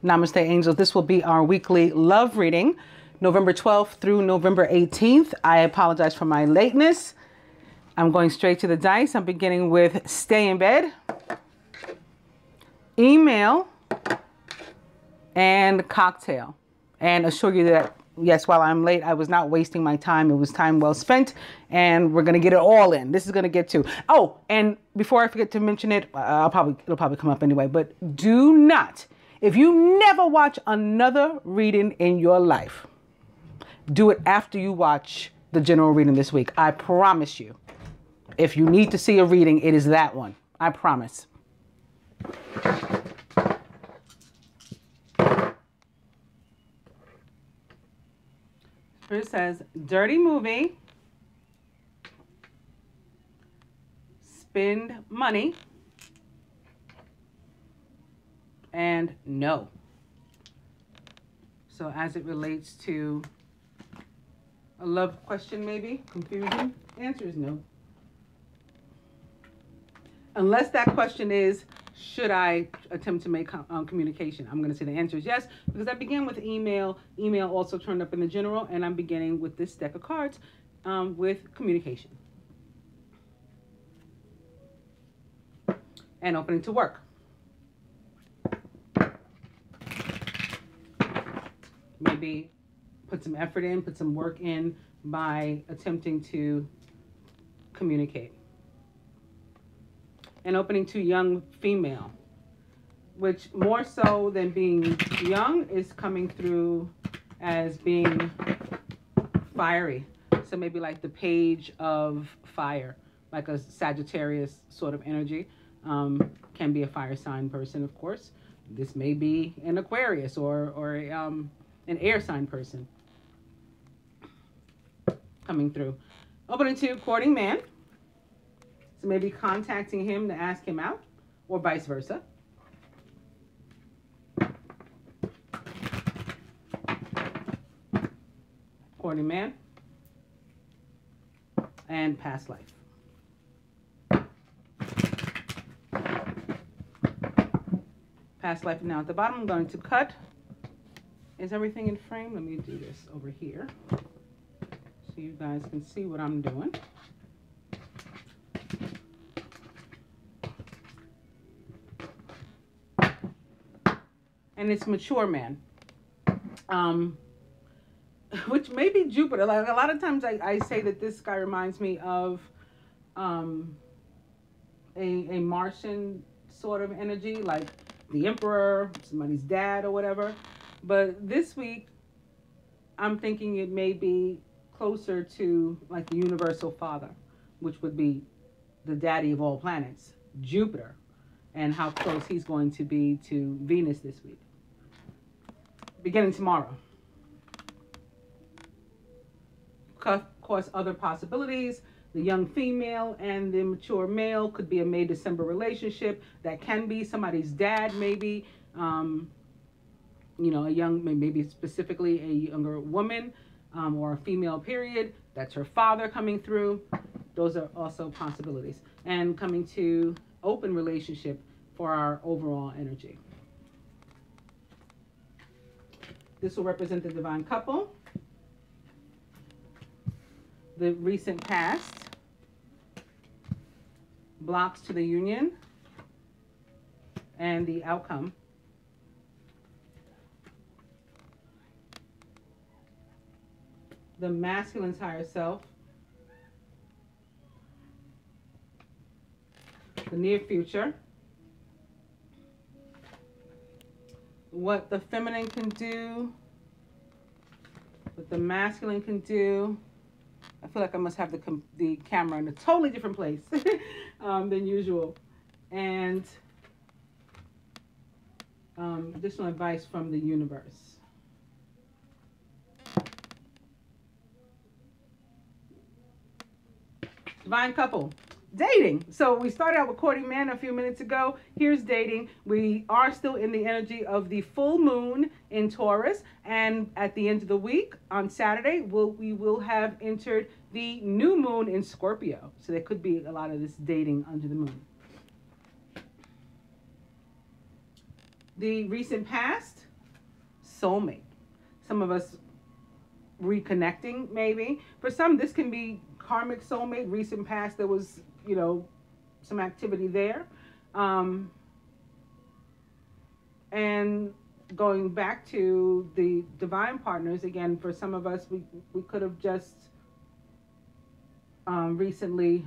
Namaste, angels. This will be our weekly love reading, November 12th through November 18th. I apologize for my lateness. I'm going straight to the dice. I'm beginning with stay in bed, email, and cocktail. And assure you that, yes, while I'm late, I was not wasting my time. It was time well spent, and we're going to get it all in. This is going to get to. Oh, and before I forget to mention it, it'll probably come up anyway, but do not, if you never watch another reading in your life, do it after you watch the general reading this week. I promise you. If you need to see a reading, it is that one. I promise. It says, dirty movie, spend money, and no. So as it relates to a love question, maybe, confusion, answer is no. Unless that question is, should I attempt to make communication? I'm going to say the answer is yes, because I began with email. Email also turned up in the general, and I'm beginning with this deck of cards with communication. And opening to work. Maybe put some effort in, put some work in by attempting to communicate. And opening to young female, which more so than being young is coming through as being fiery. So maybe like the page of fire, like a Sagittarius sort of energy. Can be a fire sign person, of course. This may be an Aquarius or an air sign person coming through. Opening to courting man. So maybe contacting him to ask him out, or vice versa. Courting man. And past life. Past life. Now at the bottom I'm going to cut. Is everything in frame? Let me do this over here so you guys can see what I'm doing. And it's mature man, which may be Jupiter. Like a lot of times I say that this guy reminds me of a Martian sort of energy, like the emperor, somebody's dad or whatever. But this week, I'm thinking it may be closer to like the universal father, which would be the daddy of all planets, Jupiter, and how close he's going to be to Venus this week. Beginning tomorrow. Of course, other possibilities. The young female and the mature male could be a May-December relationship. That can be somebody's dad, maybe. You know, maybe specifically a younger woman or a female period. That's her father coming through. Those are also possibilities. And coming to open relationship for our overall energy. This will represent the divine couple, the recent past, blocks to the union, and the outcome. The masculine's higher self, the near future, what the feminine can do, what the masculine can do. I feel like I must have the camera in a totally different place than usual. And additional advice from the universe. Divine couple. Dating. So we started out with courting man a few minutes ago. Here's dating. We are still in the energy of the full moon in Taurus. And at the end of the week, on Saturday, we will have entered the new moon in Scorpio. So there could be a lot of this dating under the moon. The recent past, soulmate. Some of us reconnecting, maybe. For some, this can be karmic soulmate, recent past. There was, you know, some activity there. And going back to the divine partners, again, for some of us, we could have just recently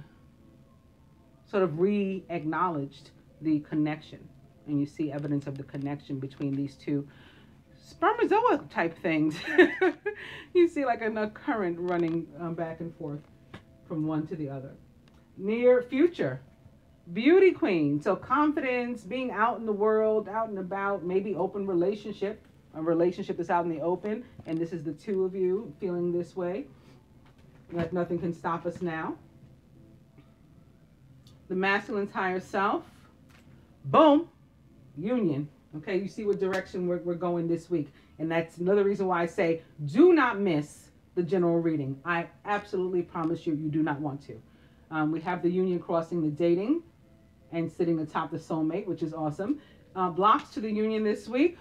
sort of re-acknowledged the connection. And you see evidence of the connection between these two spermazoa type things. You see like a current running back and forth from one to the other. Near future, beauty queen. So confidence, being out in the world, out and about, maybe open relationship, a relationship that's out in the open. And this is the two of you feeling this way. Like nothing can stop us now. The masculine's higher self. Boom. Union. Okay, you see what direction we're going this week. And that's another reason why I say do not miss the general reading. I absolutely promise you, you do not want to. We have the union crossing the dating and sitting atop the soulmate, which is awesome. Blocks to the union this week.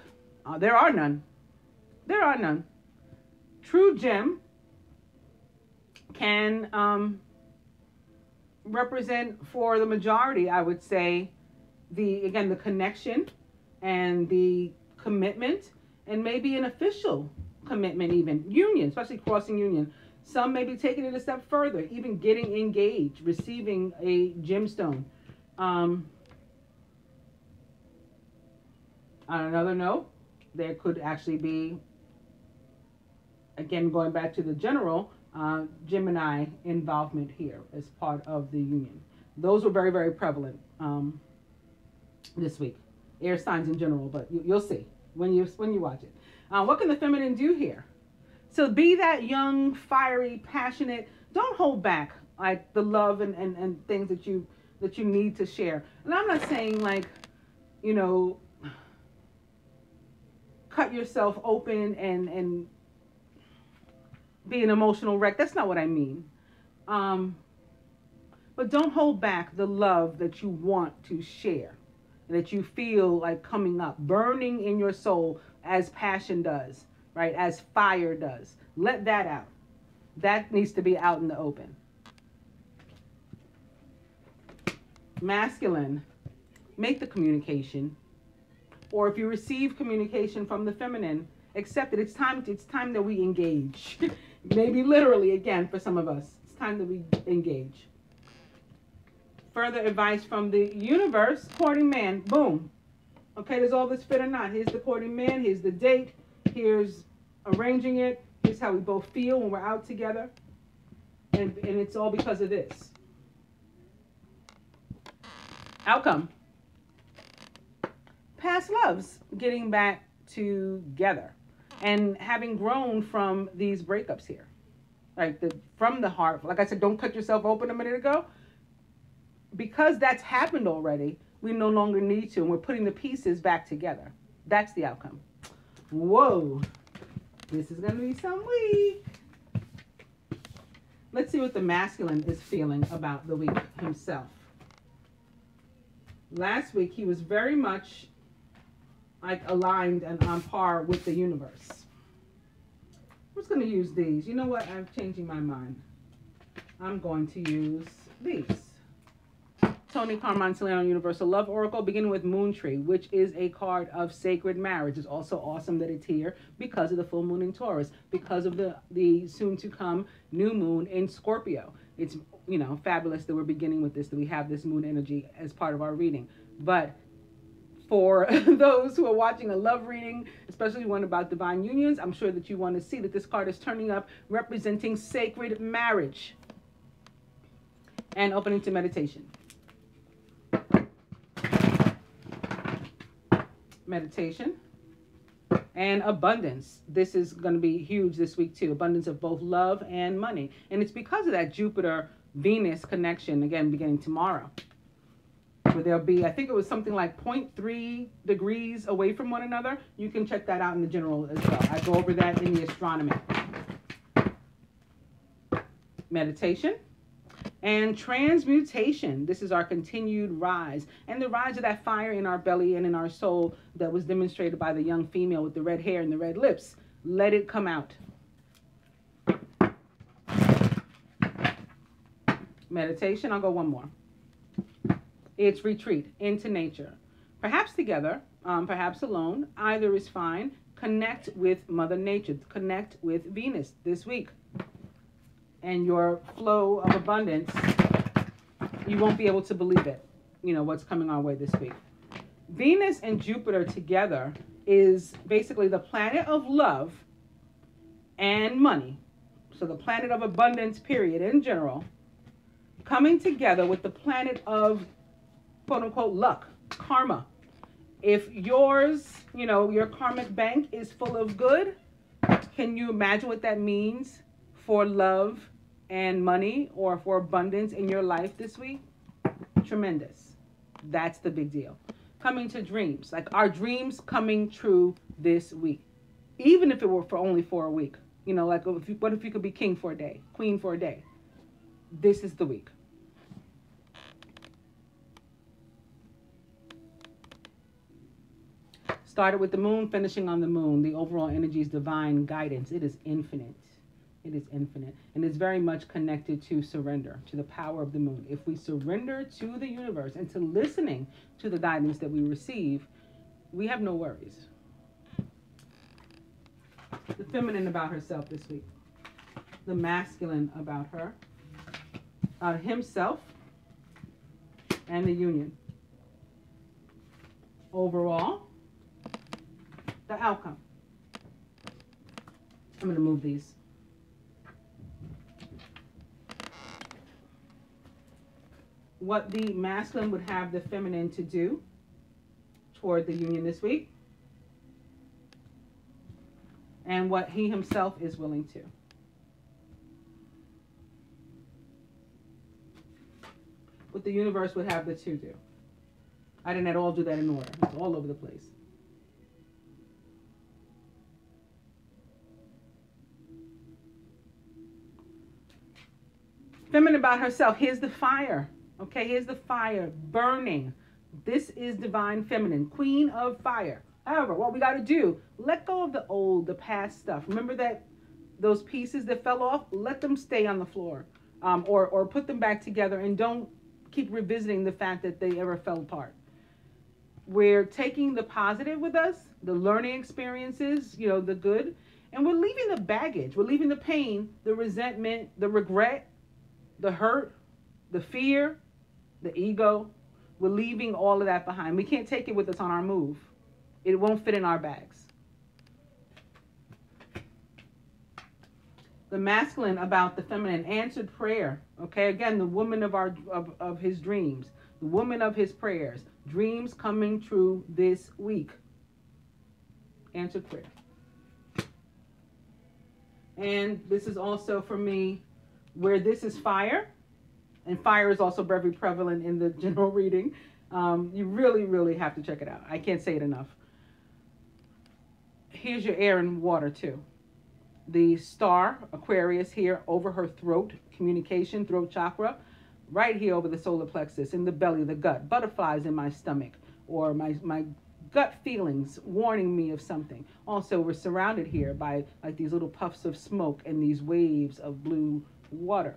There are none. There are none. True gem can represent for the majority, I would say, the connection and the commitment, and maybe an official commitment, even union, especially crossing union. Some may be taking it a step further, even getting engaged, receiving a gemstone. On another note, there could actually be, again, going back to the general, Gemini involvement here as part of the union. Those were very, very prevalent this week. Air signs in general, but you'll see when you watch it. What can the feminine do here? So be that young, fiery, passionate. Don't hold back like the love and things that you need to share. And I'm not saying like, you know, cut yourself open and be an emotional wreck. That's not what I mean. But don't hold back the love that you want to share, that you feel like coming up, burning in your soul as passion does, right? As fire does. Let that out. That needs to be out in the open. Masculine, make the communication. Or if you receive communication from the feminine, accept it. It's time that we engage. Maybe literally, again, for some of us. It's time that we engage. Further advice from the universe, courting man, boom. Okay, does all this fit or not? Here's the courting man, here's the date, here's arranging it, here's how we both feel when we're out together. And it's all because of this. Outcome. Past loves, getting back together. And having grown from these breakups here. Right, from the heart. Like I said, don't cut yourself open a minute ago. Because that's happened already, we no longer need to, and we're putting the pieces back together. That's the outcome. Whoa. This is going to be some week. Let's see what the masculine is feeling about the week himself. Last week, he was very much like aligned and on par with the universe. I'm just going to use these. You know what? I'm changing my mind. I'm going to use these. Tony Carmine Solano Universal Love Oracle, beginning with Moon Tree, which is a card of sacred marriage. It's also awesome that it's here because of the full moon in Taurus, because of the soon-to-come new moon in Scorpio. It's, you know, fabulous that we're beginning with this, that we have this moon energy as part of our reading. But for those who are watching a love reading, especially one about divine unions, I'm sure that you want to see that this card is turning up, representing sacred marriage. And opening to meditation. Meditation and abundance. This is going to be huge this week too. Abundance of both love and money. And it's because of that Jupiter-Venus connection, again, beginning tomorrow. Where there'll be, I think it was something like 0.3 degrees away from one another. You can check that out in the general as well. I go over that in the astronomy. Meditation. And transmutation, this is our continued rise. And the rise of that fire in our belly and in our soul that was demonstrated by the young female with the red hair and the red lips. Let it come out. Meditation, I'll go one more. It's retreat into nature. Perhaps together, perhaps alone, either is fine. Connect with Mother Nature. Connect with Venus this week. And your flow of abundance, you won't be able to believe it, what's coming our way this week. Venus and Jupiter together is basically the planet of love and money. So the planet of abundance, period, in general, coming together with the planet of, quote unquote, luck, karma. If yours, your karmic bank is full of good, can you imagine what that means for love and money, or for abundance in your life this week? Tremendous. That's the big deal. Coming to dreams, like our dreams coming true this week, even if it were for only for a week. Like what if you could be king for a day, queen for a day? This is the week. Started with the moon, finishing on the moon. The overall energy is divine guidance. It is infinite. It is infinite. And it's very much connected to surrender, to the power of the moon. If we surrender to the universe and to listening to the guidance that we receive, we have no worries. The feminine about herself this week. The masculine about her. Himself. And the union. Overall, the outcome. I'm going to move these. What the masculine would have the feminine to do toward the union this week, and what he himself is willing to. What the universe would have the two do. I didn't at all do that in order. It's all over the place. Feminine about herself. Here's the fire. Okay, here's the fire burning. This is divine feminine, queen of fire. However, what we got to do, let go of the old, the past stuff. Remember that those pieces that fell off, let them stay on the floor, or put them back together, and don't keep revisiting the fact that they ever fell apart. We're taking the positive with us, the learning experiences, the good, and we're leaving the baggage. We're leaving the pain, the resentment, the regret, the hurt, the fear, the ego. We're leaving all of that behind. We can't take it with us on our move. It won't fit in our bags. The masculine about the feminine, answered prayer. Okay, again, the woman of his dreams, the woman of his prayers, dreams coming true this week. Answered prayer. And this is also for me where this is fire. And fire is also very prevalent in the general reading. You really, really have to check it out. I can't say it enough. Here's your air and water too. The star, Aquarius, here over her throat, communication, throat chakra. Right here over the solar plexus, in the belly, the gut. Butterflies in my stomach, or my gut feelings warning me of something. Also, we're surrounded here by like these little puffs of smoke and these waves of blue water.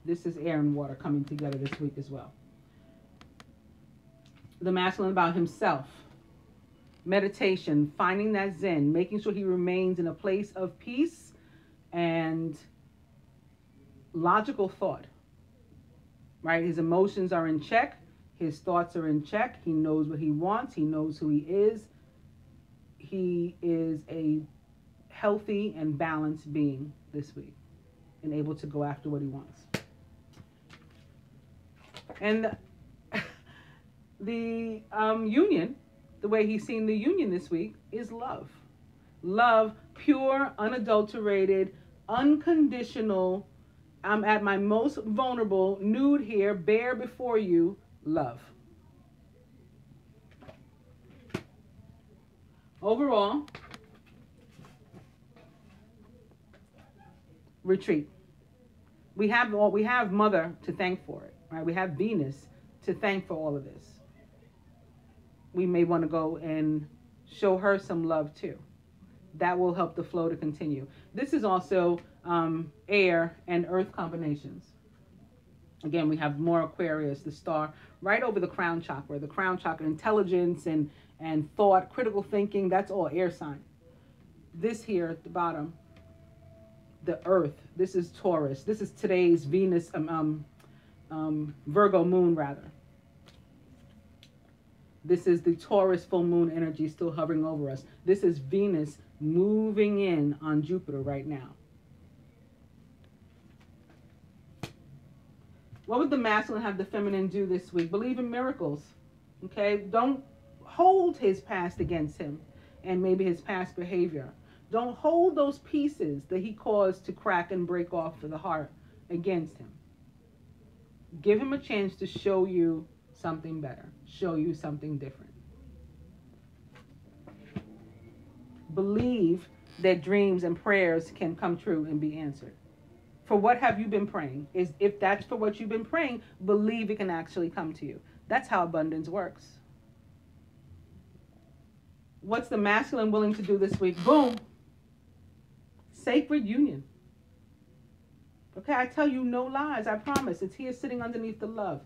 This is air and water coming together this week as well. The masculine about himself. Meditation, finding that zen, making sure he remains in a place of peace and logical thought. Right? His emotions are in check. His thoughts are in check. He knows what he wants. He knows who he is. He is a healthy and balanced being this week and able to go after what he wants. And the union, the way he's seen the union this week, is love. Love, pure, unadulterated, unconditional. I'm at my most vulnerable, nude here, bare before you, love. Overall, retreat. We have Mother to thank for it, right? We have Venus to thank for all of this. We may want to go and show her some love too. That will help the flow to continue. This is also air and earth combinations. Again, we have more Aquarius, the star, right over the crown chakra. The crown chakra, intelligence and thought, critical thinking, that's all air sign. This here at the bottom, the earth, this is Taurus. This is today's Venus, Virgo moon rather. This is the Taurus full moon energy still hovering over us. This is Venus moving in on Jupiter right now. What would the masculine have the feminine do this week? Believe in miracles, okay? Don't hold his past against him and maybe his past behavior. Don't hold those pieces that he caused to crack and break off of the heart against him. Give him a chance to show you something better, show you something different. Believe that dreams and prayers can come true and be answered. For what have you been praying? If that's for what you've been praying, believe it can actually come to you. That's how abundance works. What's the masculine willing to do this week? Boom. Sacred union. Okay, I tell you no lies. I promise. It's here sitting underneath the love.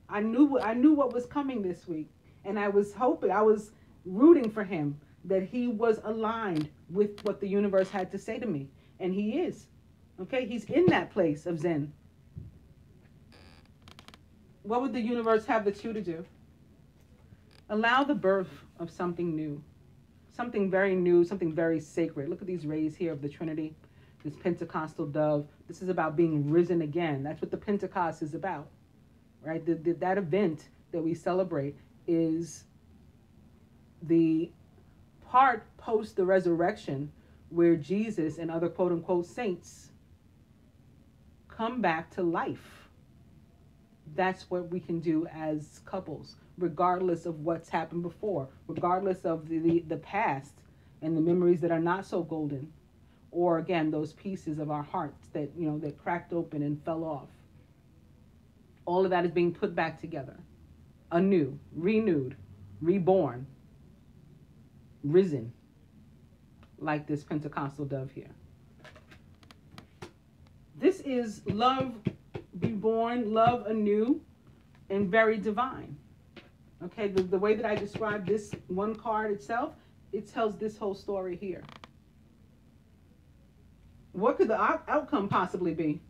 I knew what was coming this week. And I was hoping, I was rooting for him that he was aligned with what the universe had to say to me. And he is. Okay, he's in that place of Zen. What would the universe have the two to do? Allow the birth of something new. Something very new, something very sacred. Look at these rays here of the Trinity. This Pentecostal dove. This is about being risen again. That's what the Pentecost is about. Right? That event that we celebrate is the part post the resurrection where Jesus and other quote-unquote saints come back to life. That's what we can do as couples, regardless of what's happened before, regardless of the past and the memories that are not so golden, or again, those pieces of our hearts that, you know, that cracked open and fell off. All of that is being put back together, anew, renewed, reborn, risen, like this Pentecostal dove here. This is love be born, love anew, and very divine. Okay, the way that I described this one card itself, it tells this whole story here. What could the outcome possibly be?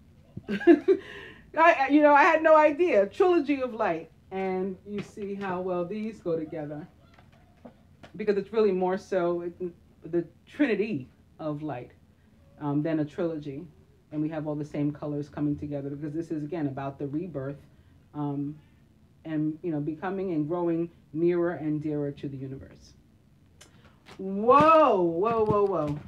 I had no idea. Trilogy of light. And you see how well these go together. Because it's really more so the trinity of light than a trilogy. And we have all the same colors coming together because this is, again, about the rebirth and, becoming and growing nearer and dearer to the universe. Whoa, whoa, whoa, whoa.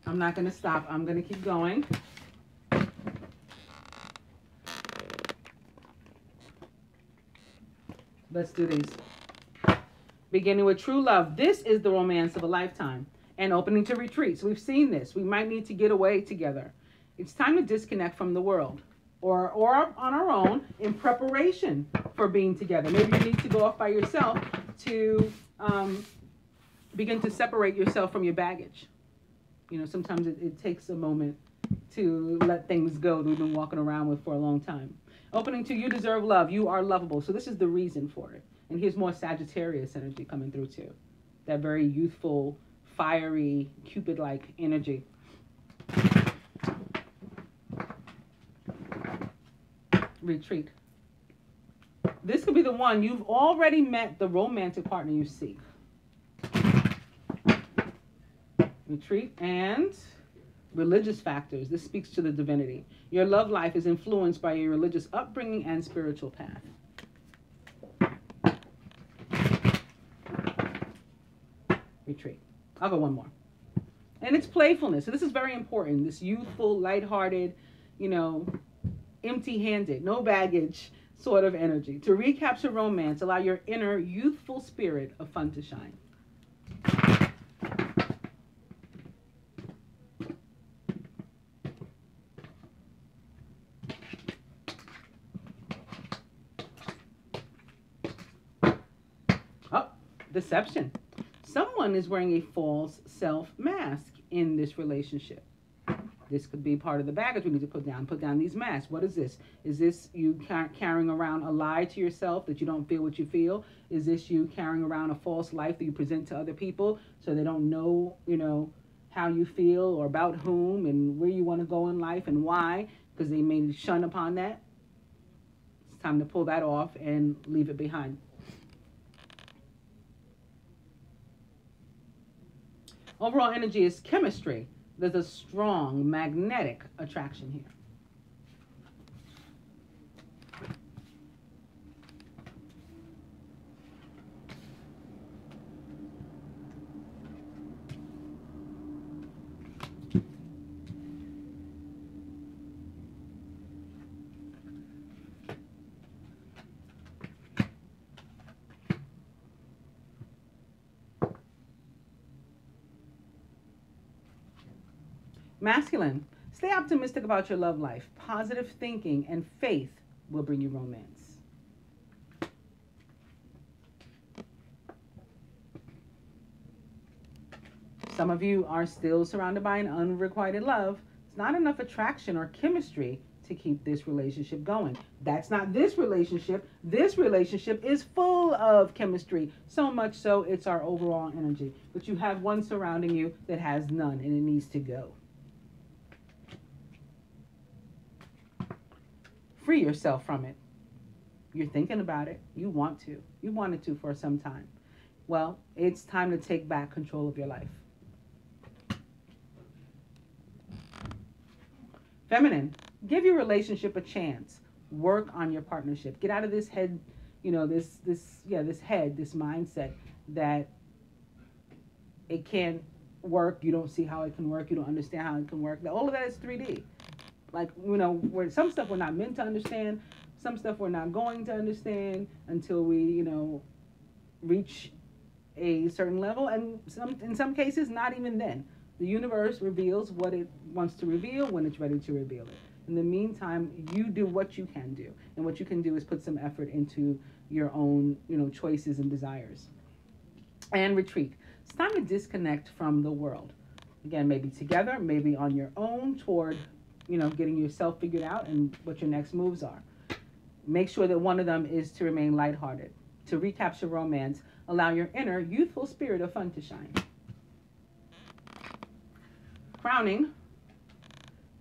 I'm not going to stop. I'm going to keep going. Let's do these. Beginning with true love. This is the romance of a lifetime. And opening to retreats. We've seen this. We might need to get away together. It's time to disconnect from the world. Or on our own in preparation for being together. Maybe you need to go off by yourself to begin to separate yourself from your baggage. Sometimes it takes a moment to let things go that we've been walking around with for a long time. Opening to you deserve love. You are lovable. So this is the reason for it. And here's more Sagittarius energy coming through too. That very youthful, fiery, Cupid-like energy. Retreat. This could be the one. You've already met the romantic partner you seek. Retreat and religious factors. This speaks to the divinity. Your love life is influenced by your religious upbringing and spiritual path. Retreat. I'll go one more. And it's playfulness. So this is very important. This youthful, lighthearted, empty-handed, no baggage sort of energy. To recapture romance, allow your inner youthful spirit of fun to shine. Deception. Someone is wearing a false self mask in this relationship. This could be part of the baggage we need to put down. Put down these masks. What is this? Is this you carrying around a lie to yourself that you don't feel what you feel? Is this you carrying around a false life that you present to other people so they don't know, how you feel or about whom and where you want to go in life and why? Because they may shun upon that. It's time to pull that off and leave it behind. Overall energy is chemistry. There's a strong magnetic attraction here. Masculine, stay optimistic about your love life. Positive thinking and faith will bring you romance. Some of you are still surrounded by an unrequited love. It's not enough attraction or chemistry to keep this relationship going. That's not this relationship. This relationship is full of chemistry, so much so it's our overall energy. But you have one surrounding you that has none, and it needs to go. Free yourself from it. You're thinking about it. You want to. You wanted to for some time. Well, it's time to take back control of your life. Feminine, give your relationship a chance. Work on your partnership. Get out of this head, this mindset that it can't work. You don't see how it can work. You don't understand how it can work. All of that is 3D. Like, where some stuff we're not meant to understand, some stuff we're not going to understand until we, reach a certain level. And in some cases, not even then. The universe reveals what it wants to reveal when it's ready to reveal it. In the meantime, you do what you can do. And what you can do is put some effort into your own, choices and desires. And retreat. It's time to disconnect from the world. Again, maybe together, maybe on your own toward getting yourself figured out and what your next moves are. Make sure that one of them is to remain lighthearted. To recapture romance, allow your inner youthful spirit of fun to shine. Crowning,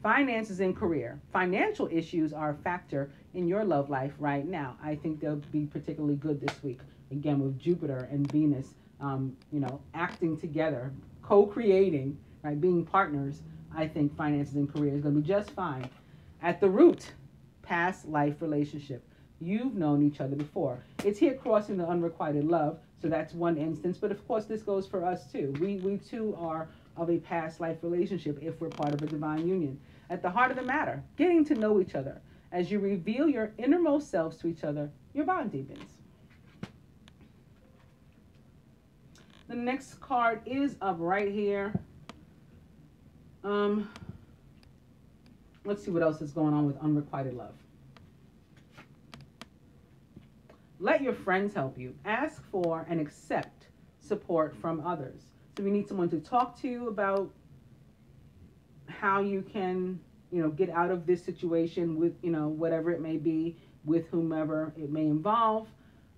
finances and career. Financial issues are a factor in your love life right now. I think they'll be particularly good this week. Again, with Jupiter and Venus, acting together, co-creating, right, being partners. I think finances and career is going to be just fine. At the root, past life relationship. You've known each other before. It's here crossing the unrequited love, so that's one instance. But of course, this goes for us too. We too are of a past life relationship if we're part of a divine union. At the heart of the matter, getting to know each other. As you reveal your innermost selves to each other, your bond deepens. The next card is up right here. Let's see what else is going on with unrequited love. Let your friends help you. Ask for and accept support from others. So we need someone to talk to about how you can, get out of this situation with, whatever it may be, with whomever it may involve.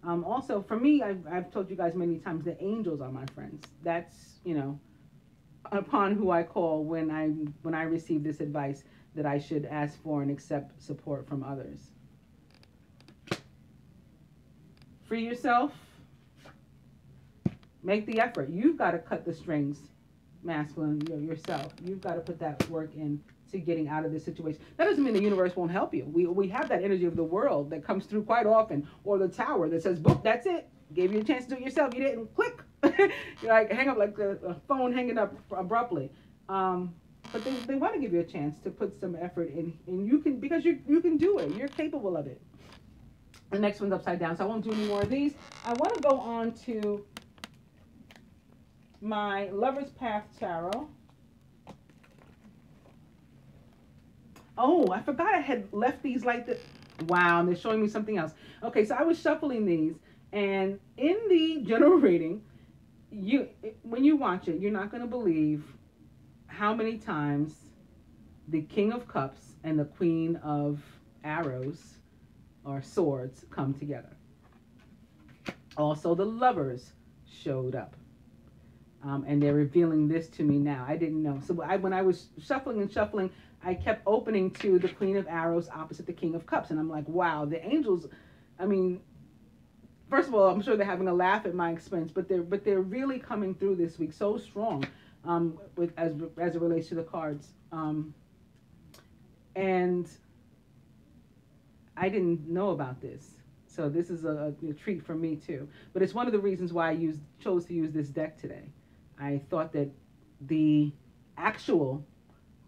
Also, for me, I've told you guys many times that angels are my friends. That's, upon who I call when I receive this advice that I should ask for and accept support from others. Free yourself. Make the effort. You've got to cut the strings, masculine, yourself. You've got to put that work in to getting out of this situation. That doesn't mean the universe won't help you. We have that energy of the world that comes through quite often, or the tower that says, boop, that's it. Gave you a chance to do it yourself. You didn't. Click. You're like, hang up like a phone hanging up abruptly. But they want to give you a chance to put some effort in, and you can, because you can do it. You're capable of it. The next one's upside down, so I won't do any more of these. I want to go on to my Lover's Path Tarot. Oh, I forgot I had left these like this. Wow, and they're showing me something else. Okay, so I was shuffling these, And in the general reading, when you watch it, you're not going to believe how many times the King of Cups and the Queen of Arrows or Swords come together. Also, the Lovers showed up. And they're revealing this to me now. I didn't know. So when I was shuffling and shuffling, I kept opening to the Queen of Arrows opposite the King of Cups. And I'm like, wow, the angels, I mean, first of all, I'm sure they're having a laugh at my expense, but they're really coming through this week so strong as it relates to the cards. And I didn't know about this. So this is a treat for me too. But it's one of the reasons why I chose to use this deck today. I thought that the actual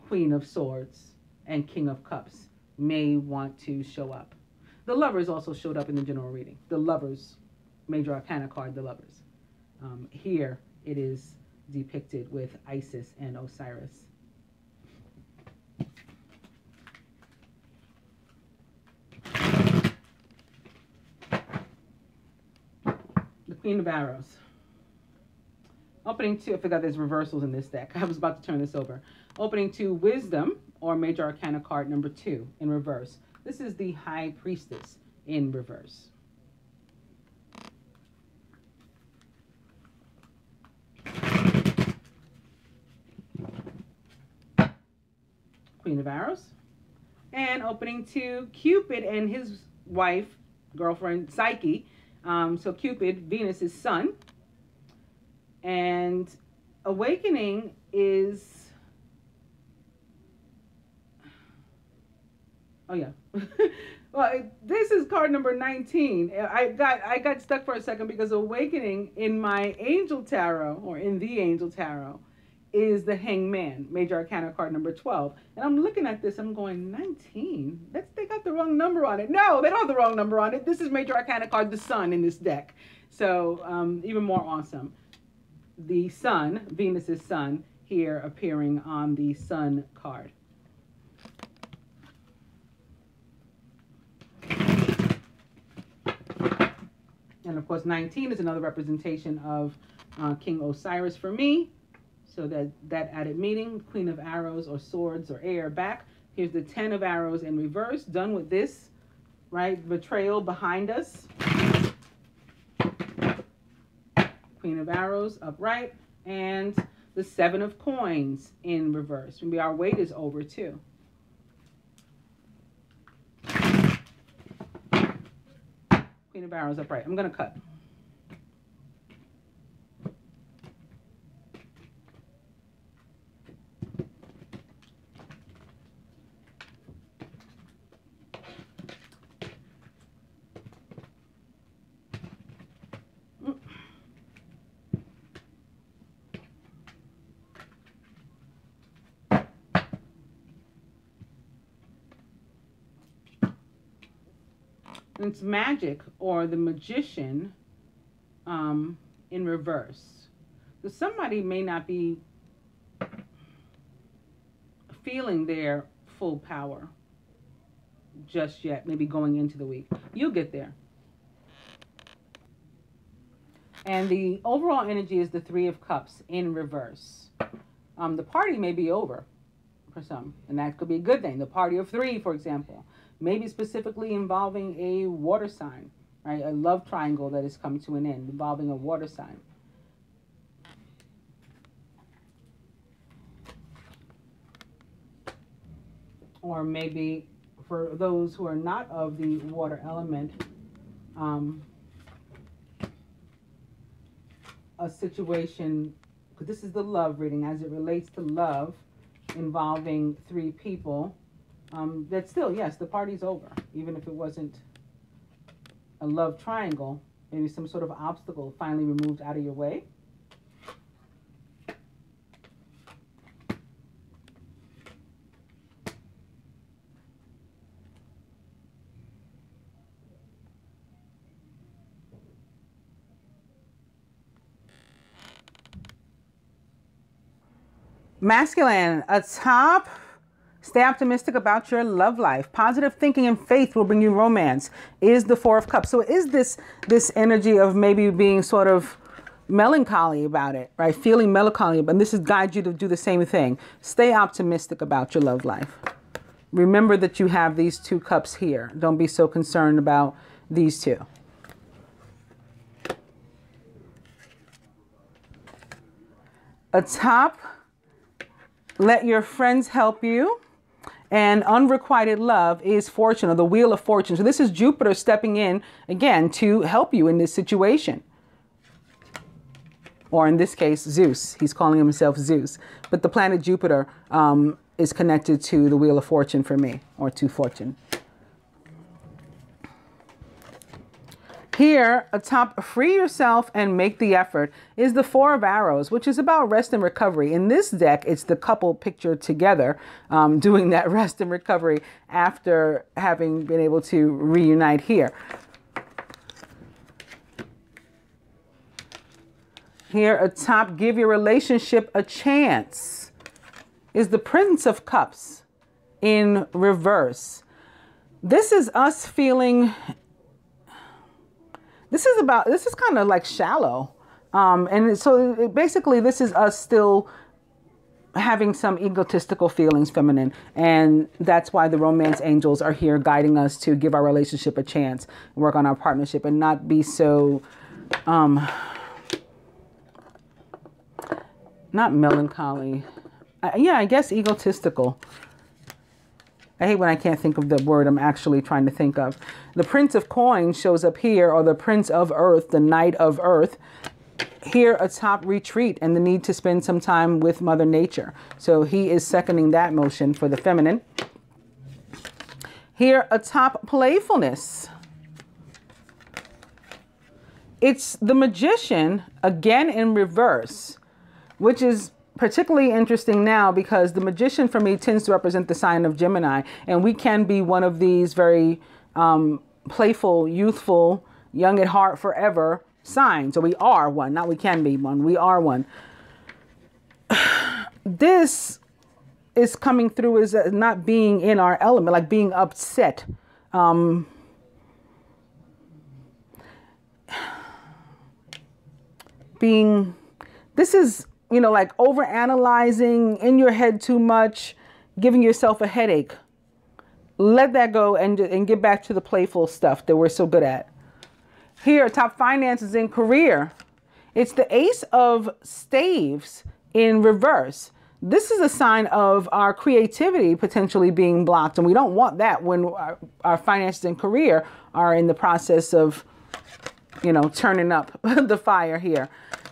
Queen of Swords and King of Cups may want to show up. The Lovers also showed up in the general reading. The Lovers, Major Arcana card, the Lovers. Here it is depicted with Isis and Osiris. The Queen of Arrows. Opening to, I forgot there's reversals in this deck. I was about to turn this over. Opening to Wisdom, or Major Arcana card number 2 in reverse. This is the High Priestess in reverse. Queen of Arrows. And opening to Cupid and his wife, girlfriend, Psyche. So Cupid, Venus's son. And Awakening is, oh yeah. Well, this is card number 19. I got stuck for a second because Awakening in my Angel Tarot, or in the Angel Tarot, is the Hangman, Major Arcana card number 12. And I'm looking at this, I'm going, 19? They got the wrong number on it. No, they don't have the wrong number on it. This is Major Arcana card, the Sun, in this deck. So even more awesome. The Sun, Venus's Sun, here appearing on the Sun card. And of course, 19 is another representation of King Osiris for me. So that added meaning, Queen of Arrows or Swords or Air back. Here's the 10 of Arrows in reverse. Done with this, right? Betrayal behind us. Queen of Arrows upright. And the 7 of Coins in reverse. Maybe our wait is over too. Queen of Arrows upright. I'm going to cut. It's Magic, or the Magician, in reverse. So somebody may not be feeling their full power just yet, maybe going into the week. You'll get there. And the overall energy is the 3 of Cups in reverse. The party may be over for some, and that could be a good thing. The party of 3, for example. Maybe specifically involving a water sign, right? A love triangle that has come to an end, involving a water sign. Or maybe for those who are not of the water element, a situation, because this is the love reading, as it relates to love, involving 3 people. That still, yes, the party's over. Even if it wasn't a love triangle, maybe some sort of obstacle finally removed out of your way. Masculine, atop Stay optimistic about your love life. Positive thinking and faith will bring you romance, is the Four of Cups. So is this energy of maybe being sort of melancholy about it, right? Feeling melancholy, but this is guide you to do the same thing. Stay optimistic about your love life. Remember that you have these 2 cups here. Don't be so concerned about these 2. Atop, let your friends help you. And unrequited love is fortune, or the wheel of fortune. So this is Jupiter stepping in again to help you in this situation. Or in this case, Zeus. He's calling himself Zeus. But the planet Jupiter is connected to the wheel of fortune for me, or to fortune. Here, atop free yourself and make the effort is the 4 of arrows, which is about rest and recovery. In this deck, it's the couple pictured together doing that rest and recovery after having been able to reunite here. Here atop, give your relationship a chance, is the Prince of Cups in reverse. This is us feeling... This is kind of like shallow. And so basically this is us still having some egotistical feelings, feminine. And that's why the romance angels are here guiding us to give our relationship a chance, work on our partnership, and not be so, not melancholy. Yeah, I guess egotistical. I hate when I can't think of the word I'm actually trying to think of. The Prince of Coins shows up here, or the Prince of Earth, the Knight of Earth. Here atop retreat and the need to spend some time with Mother Nature. So he is seconding that motion for the feminine. Here atop playfulness. It's the Magician, again in reverse, which is particularly interesting now because the Magician for me tends to represent the sign of Gemini, and we can be one of these very playful, youthful, young at heart forever signs. So we are one, not we can be one, we are one. This is coming through as not being in our element, like being upset. This is, you know, like over analyzing in your head too much, giving yourself a headache. Let that go and get back to the playful stuff that we're so good at. Here, top finances and career. It's the Ace of Staves in reverse. This is a sign of our creativity potentially being blocked. And we don't want that when our finances and career are in the process of, you know, turning up the fire here.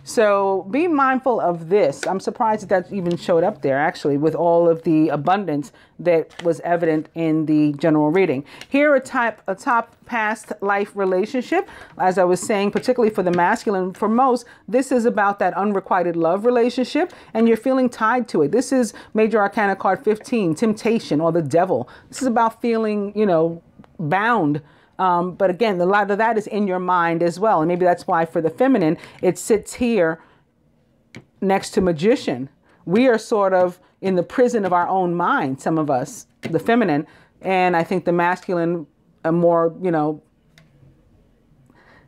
So be mindful of this. I'm surprised that even showed up there, actually, with all of the abundance that was evident in the general reading. Here, a top past life relationship. As I was saying, particularly for the masculine, for most, this is about that unrequited love relationship, and you're feeling tied to it. This is Major Arcana card 15, temptation, or the devil. This is about feeling, you know, bound. But again, a lot of that is in your mind as well. And maybe that's why for the feminine, it sits here next to Magician. We are sort of in the prison of our own mind, some of us, the feminine. And I think the masculine, a more, you know,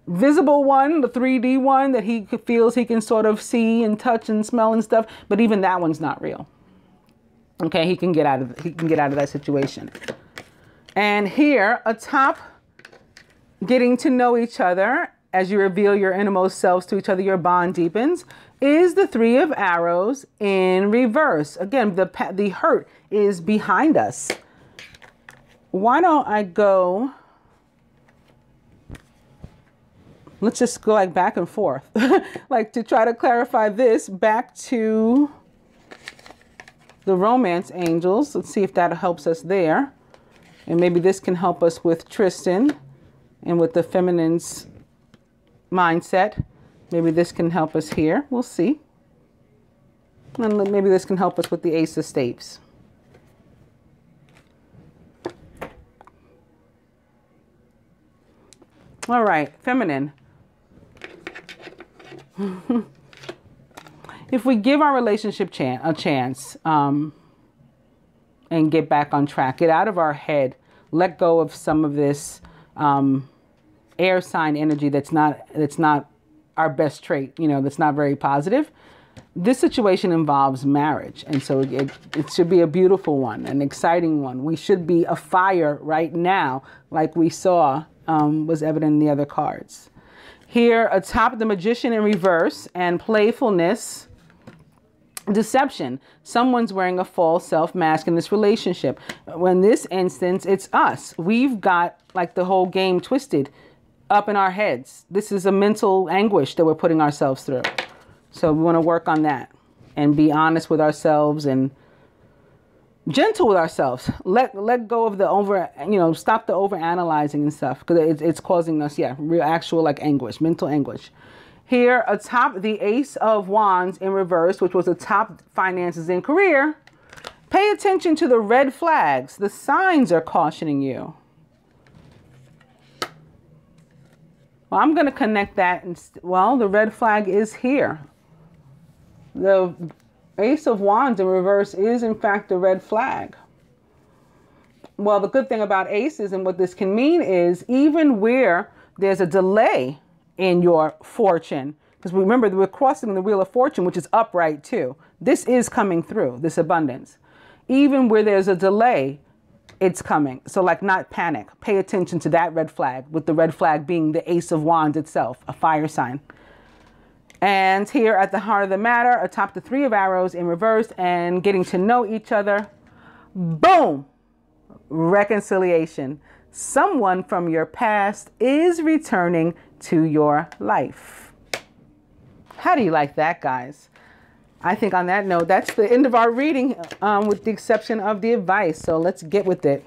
visible one, the 3D one that he feels he can sort of see and touch and smell and stuff. But even that one's not real. Okay, he can get out of that situation. And here, atop getting to know each other as you reveal your innermost selves to each other, your bond deepens, is the Three of Arrows in reverse. Again, the hurt is behind us. Why don't I go, let's just go like back and forth, like to try to clarify this back to the romance angels. Let's see if that helps us there. And maybe this can help us with Tristan. And with the feminine's mindset, maybe this can help us here. We'll see. And maybe this can help us with the Ace of Staves. All right, feminine. If we give our relationship a chance, and get back on track. Get out of our head. Let go of some of this air sign energy that's not our best trait, that's not very positive. This situation involves marriage, and so it should be a beautiful one, an exciting one. We should be afire right now, like we saw was evident in the other cards. Here, atop the Magician in reverse and playfulness, deception. Someone's wearing a false self mask in this relationship. In this instance, it's us. We've got like the whole game twisted up in our heads. This is a mental anguish that we're putting ourselves through. So we want to work on that and be honest with ourselves and gentle with ourselves. Let go of the stop the over analyzing and stuff, because it's causing us, real actual like anguish, mental anguish. Here, atop the Ace of Wands in reverse, which was atop finances and career, pay attention to the red flags. The signs are cautioning you. Well, I'm going to connect that. The red flag is here. The Ace of Wands in reverse is, in fact, a red flag. Well, the good thing about aces and what this can mean is even where there's a delay in your fortune, because remember, we're crossing the wheel of fortune, which is upright too. This is coming through, this abundance. Even where there's a delay, it's coming. So like, not panic. Pay attention to that red flag, with the red flag being the Ace of Wands itself, a fire sign. And here at the heart of the matter, atop the Three of Arrows in reverse and getting to know each other, boom, reconciliation. Someone from your past is returning to your life. How do you like that, guys? I think on that note, that's the end of our reading, with the exception of the advice. So let's get with it.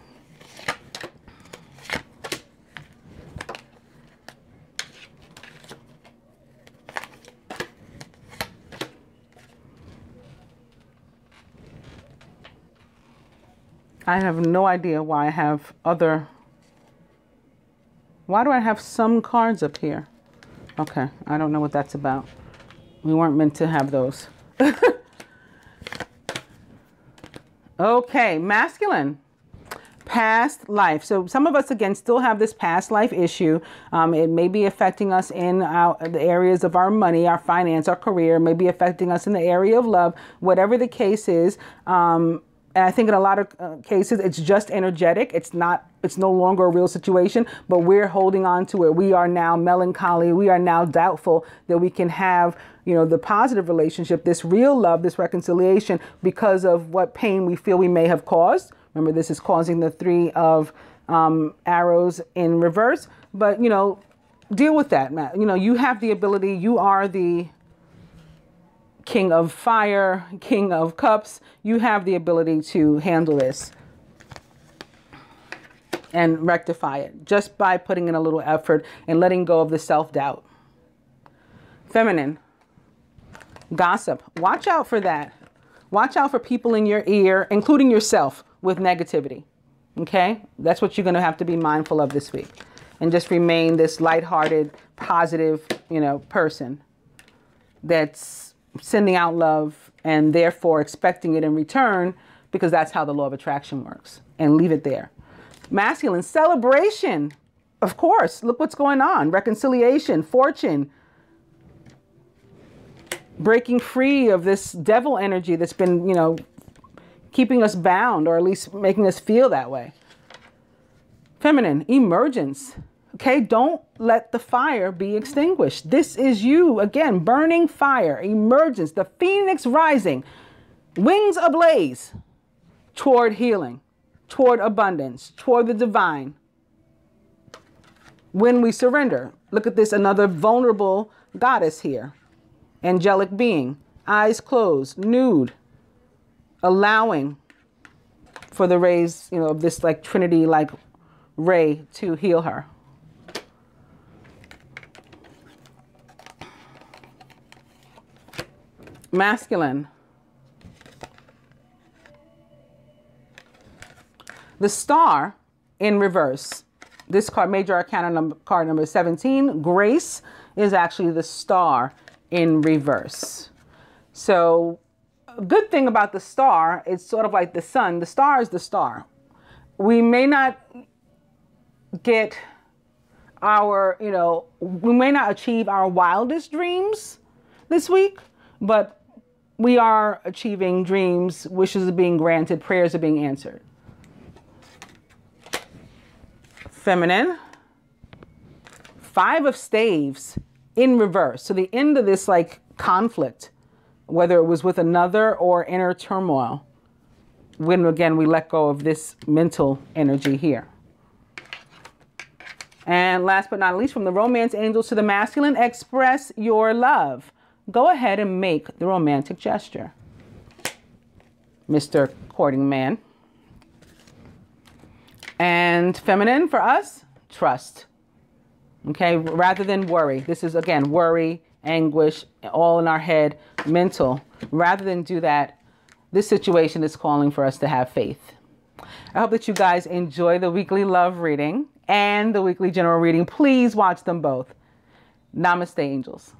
I have no idea why I have why do I have some cards up here? Okay, I don't know what that's about. We weren't meant to have those. Okay, masculine, past life. So some of us, again, still have this past life issue. It may be affecting us in the areas of our money, our finance, our career, maybe affecting us in the area of love, whatever the case is. And I think in a lot of cases, it's just energetic. It's no longer a real situation, but we're holding on to it. We are now melancholy. We are now doubtful that we can have, the positive relationship, this real love, this reconciliation, because of what pain we feel we may have caused. Remember, this is causing the Three of Arrows in reverse. But, deal with that, Matt. You have the ability. You are the King of Fire, King of Cups. You have the ability to handle this and rectify it just by putting in a little effort and letting go of the self-doubt. Feminine, gossip. Watch out for that. Watch out for people in your ear, including yourself, with negativity. Okay? That's what you're going to have to be mindful of this week. And just remain this lighthearted, positive, person that's sending out love and therefore expecting it in return, because that's how the law of attraction works. And leave it there. Masculine, celebration. Of course, look what's going on. Reconciliation, fortune. Breaking free of this devil energy that's been, keeping us bound, or at least making us feel that way. Feminine, emergence. Okay, don't let the fire be extinguished. This is you, again, burning fire, emergence, the phoenix rising, wings ablaze toward healing, toward abundance, toward the divine. When we surrender, look at this, another vulnerable goddess here, angelic being, eyes closed, nude, allowing for the rays, of this like Trinity like ray to heal her. Masculine. The Star in reverse. This card, Major Arcana card number 17, Grace, is actually the Star in reverse. So a good thing about the star, it's sort of like the sun. The star is the star. We may not get our, we may not achieve our wildest dreams this week, but we are achieving dreams, wishes are being granted, prayers are being answered. Feminine, 5 of staves in reverse. So the end of this like conflict, whether it was with another or inner turmoil, when again we let go of this mental energy here. And last but not least, from the romance angels to the masculine, express your love. Go ahead and make the romantic gesture, Mr. Courting Man. And feminine for us, trust. Okay, rather than worry. This is, again, worry, anguish, all in our head, mental. Rather than do that, this situation is calling for us to have faith. I hope that you guys enjoy the weekly love reading and the weekly general reading. Please watch them both. Namaste, angels.